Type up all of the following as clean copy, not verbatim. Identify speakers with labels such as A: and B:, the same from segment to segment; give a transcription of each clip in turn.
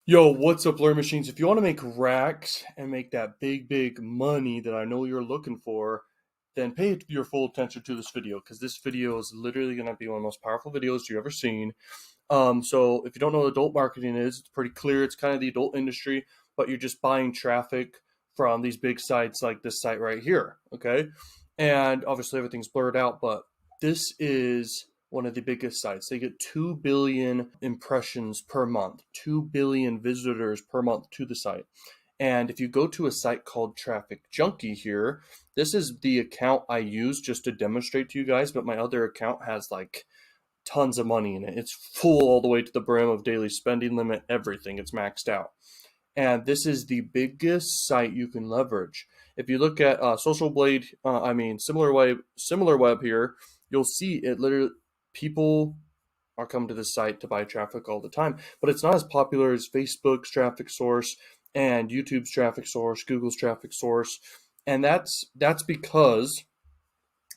A: Yo, what's up, Learn Machines? If you want to make racks and make that big money that I know you're looking for, then pay your full attention to this video because this video is literally going to be one of the most powerful videos you've ever seen. So if you don't know what adult marketing is, it's pretty clear. It's kind of the adult industry, but you're just buying traffic from these big sites like this site right here. Okay. And obviously everything's blurred out, but this is one of the biggest sites. They get 2 billion impressions per month, 2 billion visitors per month to the site. And if you go to a site called Traffic Junky here, this is the account I use just to demonstrate to you guys, but my other account has like tons of money in it. It's full all the way to the brim of daily spending limit, everything. It's maxed out. And this is the biggest site you can leverage. If you look at Social Blade, Similar Web here, you'll see it literally people are coming to this site to buy traffic all the time, but it's not as popular as Facebook's traffic source and YouTube's traffic source, Google's traffic source, and that's because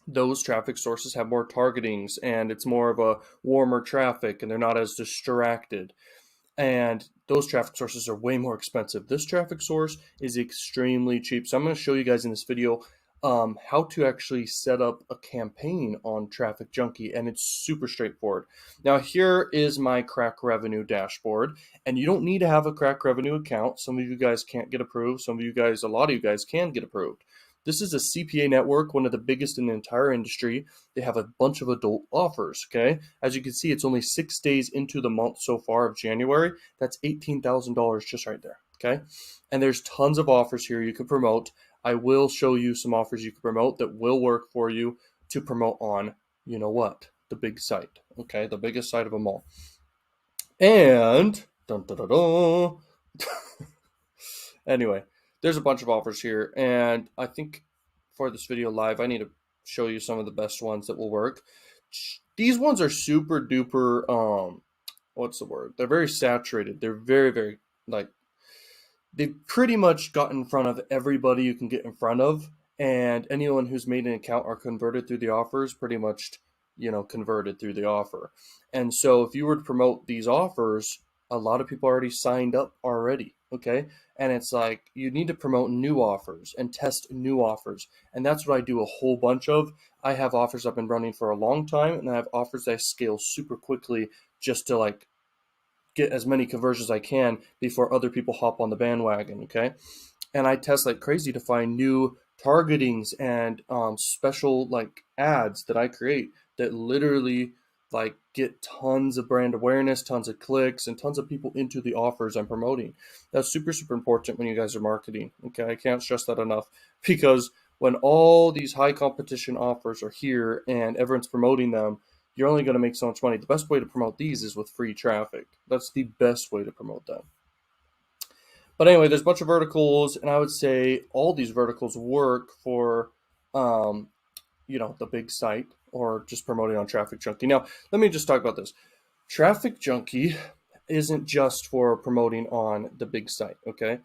A: those traffic sources have more targetings and it's more of a warmer traffic and they're not as distracted. And those traffic sources are way more expensive. This traffic source is extremely cheap. So I'm going to show you guys in this video how to actually set up a campaign on Traffic Junky, and it's super straightforward. Now here is my Crakrevenue dashboard, and you don't need to have a Crakrevenue account. Some of you guys can't get approved. Some of you guys, a lot of you guys can get approved. This is a CPA network, one of the biggest in the entire industry. They have a bunch of adult offers, okay? As you can see, it's only 6 days into the month so far of January. That's $18,000 just right there, okay? And there's tons of offers here you can promote. I will show you some offers you can promote that will work for you to promote on, you know what, the big site, okay? The biggest site of them all. And, dun, dun, dun, dun. Anyway, there's a bunch of offers here, and I think for this video live, I need to show you some of the best ones that will work. These ones are super duper, what's the word? They're very saturated. They're very, like, they've pretty much got in front of everybody you can get in front of, and anyone who's made an account or converted through the offers pretty much, converted through the offer. And so if you were to promote these offers, a lot of people already signed up already, okay? And it's like you need to promote new offers and test new offers. And that's what I do a whole bunch of. I have offers I've been running for a long time, and I have offers that I scale super quickly just to like get as many conversions as I can before other people hop on the bandwagon, okay? And I test like crazy to find new targetings and special like ads that I create that literally like get tons of brand awareness, tons of clicks, and tons of people into the offers I'm promoting. That's super important when you guys are marketing, okay? I can't stress that enough, because when all these high competition offers are here and everyone's promoting them, you're only going to make so much money. The best way to promote these is with free traffic. That's the best way to promote them. But anyway, there's a bunch of verticals, and I would say all these verticals work for, um, the big site or just promoting on Traffic Junky. Now, let me just talk about this. Traffic Junky isn't just for promoting on the big site, okay?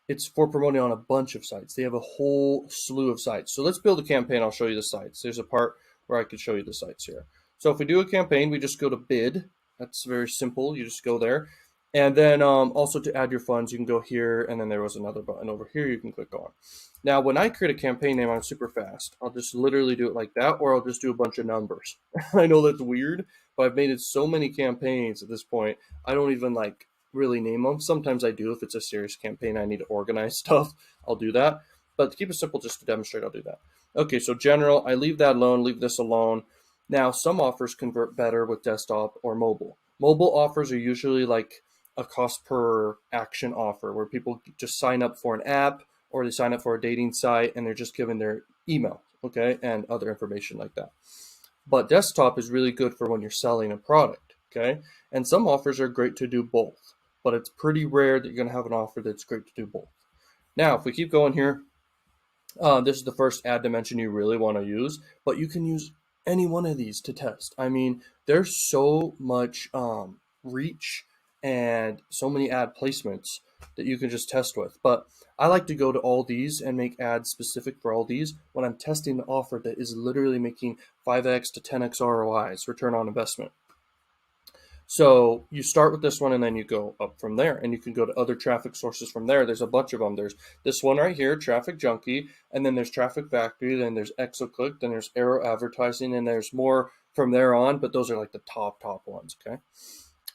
A: It's for promoting on a bunch of sites. They have a whole slew of sites. So let's build a campaign. I'll show you the sites. There's a part where I could show you the sites here. So if we do a campaign, we just go to bid. That's very simple. You just go there. And then also to add your funds, you can go here, and then there was another button over here you can click on. Now, when I create a campaign name, I'm super fast. I'll just literally do it like that, or I'll just do a bunch of numbers. I know that's weird, but I've made it so many campaigns at this point, I don't even like really name them. Sometimes I do if it's a serious campaign, I need to organize stuff, I'll do that. But to keep it simple, just to demonstrate, I'll do that. Okay, so general, I leave that alone, leave this alone. Now, some offers convert better with desktop or mobile. Mobile offers are usually like a cost per action offer where people just sign up for an app or they sign up for a dating site and they're just given their email, okay, and other information like that. But desktop is really good for when you're selling a product, okay? And some offers are great to do both, but it's pretty rare that you're going to have an offer that's great to do both. Now, if we keep going here, this is the first ad dimension you really want to use, but you can use any one of these to test. I mean, there's so much reach and so many ad placements that you can just test with. But I like to go to all these and make ads specific for all these when I'm testing the offer that is literally making 5x to 10x ROIs, return on investment. So you start with this one and then you go up from there, and you can go to other traffic sources from there. There's a bunch of them. There's this one right here, Traffic Junky, and then there's Traffic Factory, then there's Exoclick, then there's Arrow Advertising, and there's more from there on, but those are like the top ones, okay?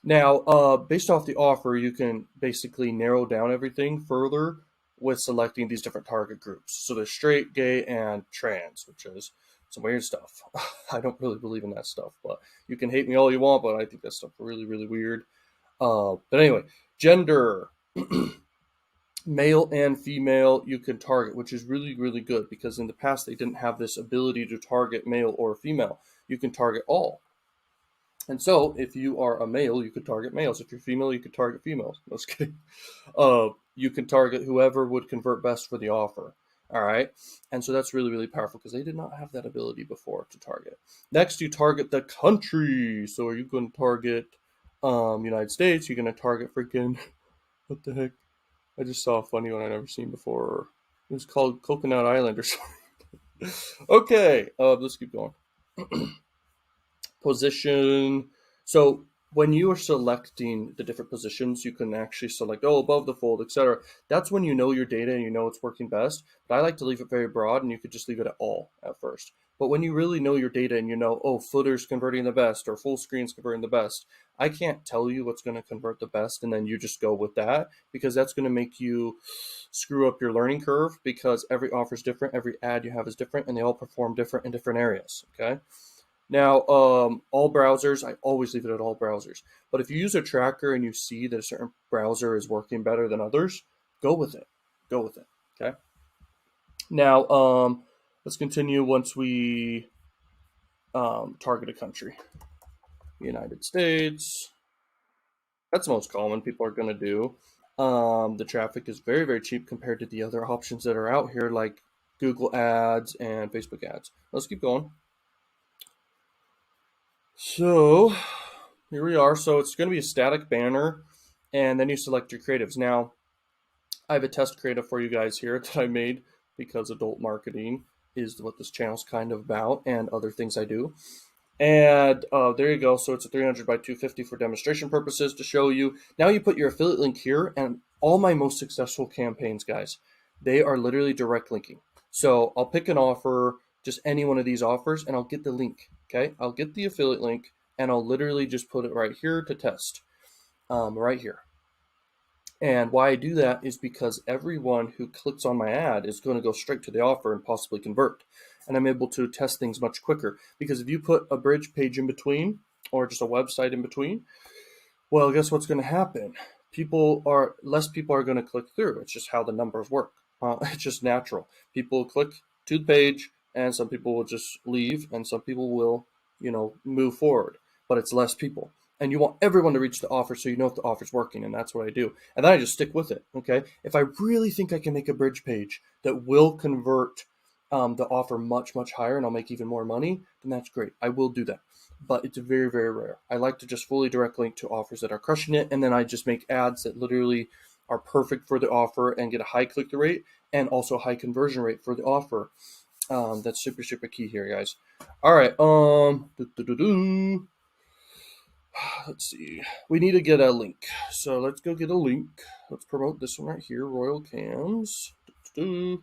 A: Now, based off the offer, you can basically narrow down everything further with selecting these different target groups. So there's straight, gay, and trans, which is some weird stuff. I don't really believe in that stuff, but you can hate me all you want, but I think that stuff really, really weird. But anyway, gender, male and female, you can target, which is really, really good because in the past they didn't have this ability to target male or female. You can target all. And so, if you are a male, you could target males. If you're female, you could target females. No, just kidding. You can target whoever would convert best for the offer. All right. And so that's really, really powerful because they did not have that ability before to target. Next, you target the country. So, are you going to target United States? You're going to target freaking, what the heck? I just saw a funny one I never seen before. It was called Coconut Island or something. Okay. Let's keep going. Position. So when you are selecting the different positions, you can actually select, above the fold, etc. That's when you know your data and you know it's working best. But I like to leave it very broad, and you could just leave it at all at first. But when you really know your data and you know, footer's converting the best or full screen's converting the best, I can't tell you what's going to convert the best, and then you just go with that, because that's going to make you screw up your learning curve, because every offer is different, every ad you have is different, and they all perform different in different areas, okay? Now, all browsers, I always leave it at all browsers. But if you use a tracker and you see that a certain browser is working better than others, go with it. Go with it. Okay. Now, let's continue once we target a country. United States. That's the most common people are going to do. The traffic is very, very cheap compared to the other options that are out here, like Google ads and Facebook ads. Let's keep going. So here we are. So it's going to be a static banner, and then you select your creatives. Now, I have a test creative for you guys here that I made because adult marketing is what this channel is kind of about, and other things I do. And there you go. So it's a 300 by 250 for demonstration purposes to show you. Now you put your affiliate link here, and all my most successful campaigns, guys, they are literally direct linking. So I'll pick an offer, just any one of these offers, and I'll get the link. Okay, I'll get the affiliate link, and I'll literally just put it right here to test, right here. And why I do that is because everyone who clicks on my ad is going to go straight to the offer and possibly convert. And I'm able to test things much quicker, because if you put a bridge page in between or just a website in between, well, guess what's going to happen? Less people are going to click through. It's just how the numbers work. It's just natural. People click to the page, and some people will just leave, and some people will, move forward. But it's less people. And you want everyone to reach the offer, so you know if the offer's working, and that's what I do. And then I just stick with it, okay? If I really think I can make a bridge page that will convert the offer much, much higher, and I'll make even more money, then that's great. I will do that. But it's very, very rare. I like to just fully direct link to offers that are crushing it, and then I just make ads that literally are perfect for the offer and get a high click-through rate and also a high conversion rate for the offer. That's super, super key here, guys. All right. Let's see. We need to get a link. So let's go get a link. Let's promote this one right here, Royal Cams. We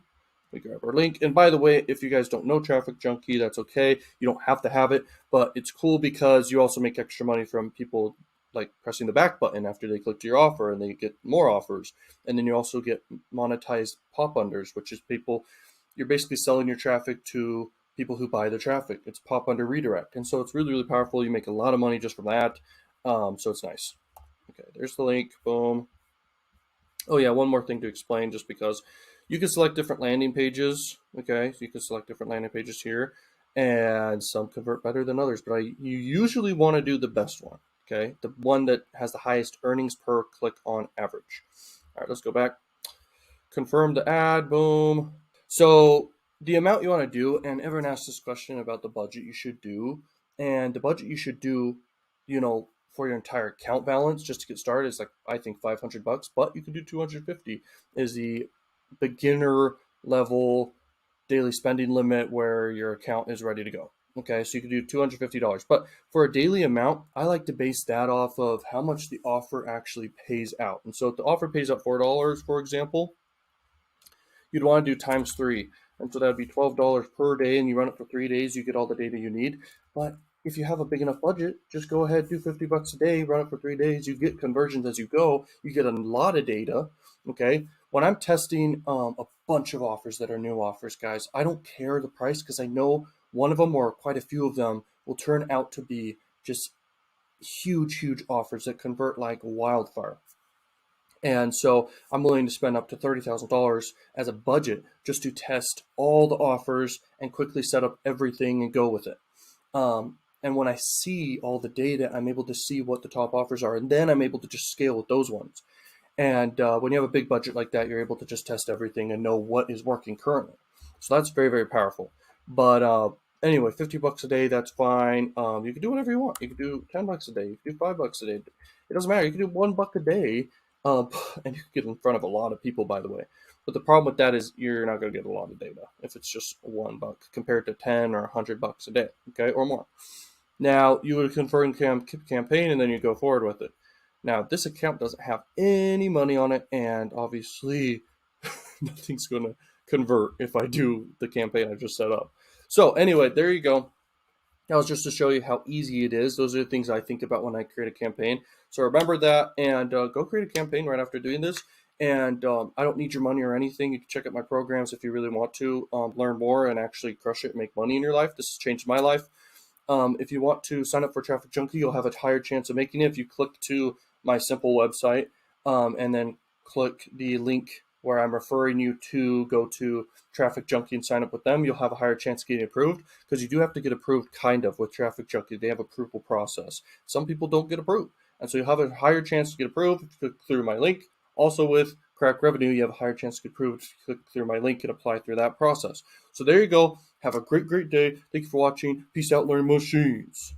A: grab our link. And by the way, if you guys don't know Traffic Junky, that's okay. You don't have to have it, but it's cool because you also make extra money from people like pressing the back button after they click to your offer, and they get more offers. And then you also get monetized pop unders, which is you're basically selling your traffic to people who buy the traffic. It's pop under redirect. And so it's really, really powerful. You make a lot of money just from that. So it's nice. Okay, there's the link. Boom. Oh yeah, one more thing to explain, just because you can select different landing pages. Okay, so you can select different landing pages here, and some convert better than others, but you usually want to do the best one. Okay, the one that has the highest earnings per click on average. All right, let's go back. Confirm the ad. Boom. So the amount you want to do, and everyone asks this question about the budget you should do, and the budget you should do, for your entire account balance just to get started is, like, I think $500, but you can do 250 is the beginner level daily spending limit where your account is ready to go. Okay, so you can do $250. But for a daily amount, I like to base that off of how much the offer actually pays out. And so if the offer pays out $4, for example, you'd want to do times three. And so that'd be $12 per day, and you run it for 3 days, you get all the data you need. But if you have a big enough budget, just go ahead, do $50 a day, run it for 3 days. You get conversions as you go. You get a lot of data. Okay. When I'm testing a bunch of offers that are new offers, guys, I don't care the price because I know one of them or quite a few of them will turn out to be just huge, huge offers that convert like wildfire. And so I'm willing to spend up to $30,000 as a budget just to test all the offers and quickly set up everything and go with it. And when I see all the data, I'm able to see what the top offers are, and then I'm able to just scale with those ones. And when you have a big budget like that, you're able to just test everything and know what is working currently. So that's very, very powerful. But anyway, $50 a day, that's fine. You can do whatever you want. You can do $10 a day. You can do $5 a day. It doesn't matter. You can do $1 a day, and you can get in front of a lot of people, by the way. But the problem with that is you're not going to get a lot of data if it's just $1 compared to 10 or $100 a day, okay, or more. Now you would confirm campaign, and then you go forward with it. Now this account doesn't have any money on it, and obviously nothing's going to convert if I do the campaign I just set up. So anyway, there you go. That was just to show you how easy it is. Those are the things I think about when I create a campaign. So remember that, and go create a campaign right after doing this. And I don't need your money or anything. You can check out my programs if you really want to learn more and actually crush it and make money in your life. This has changed my life. If you want to sign up for Traffic Junky, you'll have a higher chance of making it if you click to my simple website and then click the link where I'm referring you to go to Traffic Junky and sign up with them. You'll have a higher chance of getting approved because you do have to get approved kind of with Traffic Junky. They have approval process. Some people don't get approved. And so you'll have a higher chance to get approved if you click through my link. Also with Crakrevenue, you have a higher chance to get approved if you click through my link and apply through that process. So there you go. Have a great, great day. Thank you for watching. Peace out, learning machines.